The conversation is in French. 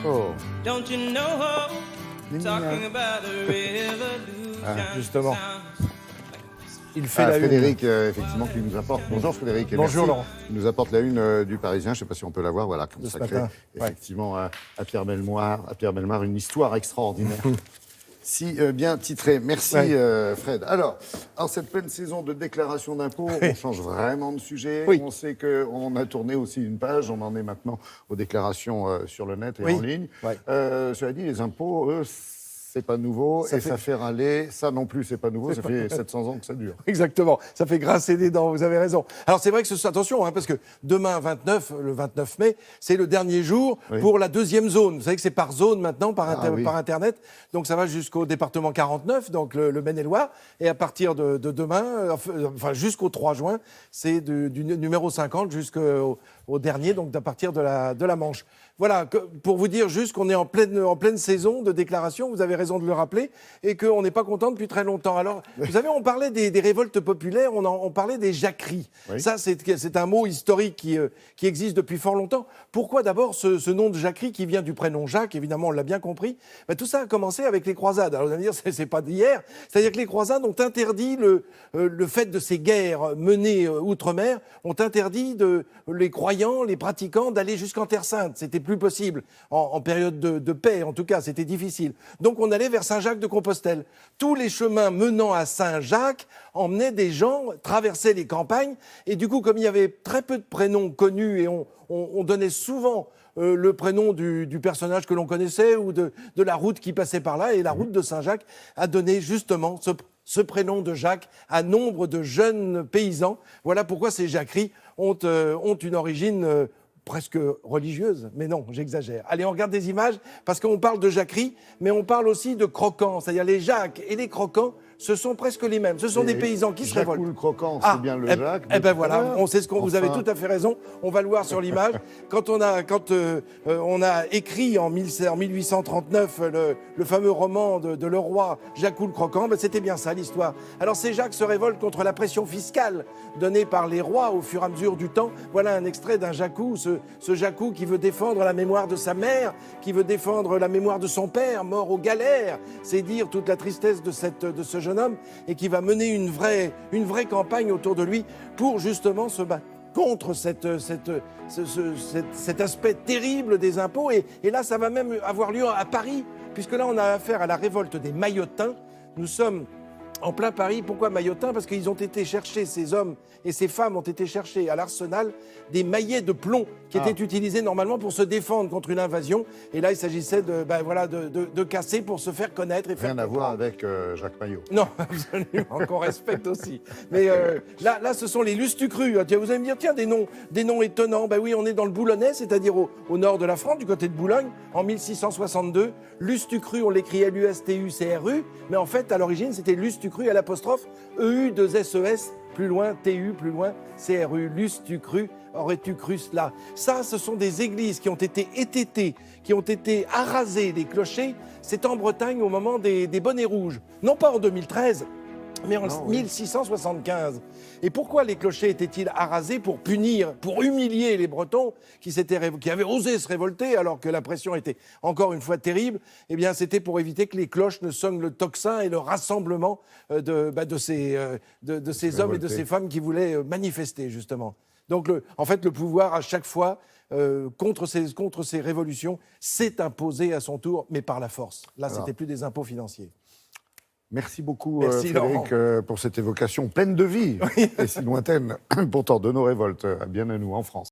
Oh. Don't you know, talking about a Justement. Il fait la Frédéric, effectivement, qui nous apporte. Bonjour Frédéric. Et Bonjour merci. Laurent. Il nous apporte la une du Parisien. Je ne sais pas si on peut la voir. Voilà, De ce consacrée matin. effectivement à Pierre Bellemare, une histoire extraordinaire. Si bien titré. Merci Fred. Alors, en cette pleine saison de déclaration d'impôts, on change vraiment de sujet. Oui. On sait qu'on a tourné aussi une page. On en est maintenant aux déclarations sur le net et en ligne. Ouais. Cela dit, les impôts, eux, c'est pas nouveau. Ça fait râler. Ça non plus, c'est pas nouveau. Ça fait 700 ans que ça dure. Exactement, ça fait grincer des dents, vous avez raison. Alors c'est vrai que, attention, parce que demain, le 29 mai, c'est le dernier jour pour la deuxième zone. Vous savez que c'est par zone maintenant, par Internet. Donc ça va jusqu'au département 49, donc le Maine-et-Loire. Et à partir de demain, enfin jusqu'au 3 juin, c'est du numéro 50 jusqu'au dernier, donc à partir de la Manche. Voilà, pour vous dire juste qu'on est en pleine saison de déclaration, vous avez raison de le rappeler, et qu'on n'est pas content depuis très longtemps. Alors, vous savez, on parlait des révoltes populaires, on parlait des jacqueries. Oui. Ça, c'est un mot historique qui existe depuis fort longtemps. Pourquoi d'abord ce nom de jacquerie qui vient du prénom Jacques, évidemment, on l'a bien compris. Tout ça a commencé avec les croisades. Alors, vous allez me dire, c'est pas d'hier. C'est-à-dire que les croisades ont interdit le fait de ces guerres menées outre-mer, ont interdit les croyants, les pratiquants, d'aller jusqu'en Terre Sainte. C'était plus possible en période de paix, en tout cas, c'était difficile. Donc on allait vers Saint-Jacques-de-Compostelle. Tous les chemins menant à Saint-Jacques emmenaient des gens, traversaient les campagnes, et du coup, comme il y avait très peu de prénoms connus, et on donnait souvent le prénom du personnage que l'on connaissait, ou de la route qui passait par là, et la route de Saint-Jacques a donné justement ce prénom de Jacques à nombre de jeunes paysans. Voilà pourquoi ces jacqueries ont une origine presque religieuse, mais non, j'exagère. Allez, on regarde des images, parce qu'on parle de jacquerie, mais on parle aussi de croquants, c'est-à-dire les Jacques et les croquants, ce sont presque les mêmes. Ce sont des paysans qui se révoltent. Jacques ou le croquant, c'est bien le Jacques. Eh ben voilà, on sait vous avez tout à fait raison. On va le voir sur l'image. Quand on a écrit en 1839 le fameux roman de Leroy, Jacques ou le croquant, c'était bien ça l'histoire. Alors ces Jacques se révoltent contre la pression fiscale donnée par les rois au fur et à mesure du temps. Voilà un extrait d'un Jacou, ce Jacou qui veut défendre la mémoire de sa mère, qui veut défendre la mémoire de son père, mort aux galères. C'est dire toute la tristesse de ce jeune homme, et qui va mener une vraie campagne autour de lui pour justement se battre contre cet aspect terrible des impôts. Et là, ça va même avoir lieu à Paris, puisque là, on a affaire à la révolte des Maillotins. Nous sommes en plein Paris. Pourquoi Maillotins ? Parce qu'ils ont été chercher, ces hommes et ces femmes ont été chercher à l'arsenal des maillets de plomb qui étaient utilisés normalement pour se défendre contre une invasion. Et là, il s'agissait de casser pour se faire connaître. Et Rien à voir avec Jacques Maillot. Non, absolument, qu'on respecte aussi. Mais là, ce sont les Lustucrus. Vous allez me dire, tiens, des noms étonnants. Oui, on est dans le Boulonnais, c'est-à-dire au nord de la France, du côté de Boulogne, en 1662. Lustucru, on l'écrit L-U-S-T-U-C-R-U, mais en fait, à l'origine, c'était Lustucru à l'apostrophe E-U-2-S-E-S, plus loin, T-U, plus loin, C-R-U, Lustucru, aurais-tu cru cela ? Ça, ce sont des églises qui ont été étêtées, qui ont été arasées, les clochers. C'est en Bretagne au moment des bonnets rouges. Non pas en 2013, mais en 1675. Et pourquoi les clochers étaient-ils arasés ? Pour punir, pour humilier les Bretons qui avaient osé se révolter alors que la pression était encore une fois terrible. Eh bien, c'était pour éviter que les cloches ne sonnent le tocsin et le rassemblement de ces hommes et de ces femmes qui voulaient manifester, justement. Donc, en fait, le pouvoir, à chaque fois, contre ces révolutions, s'est imposé à son tour, mais par la force. Là, c'était plus des impôts financiers. Merci beaucoup, Merci, Frédéric, pour cette évocation pleine de vie et si lointaine, pourtant, de nos révoltes. Bien à nous, en France.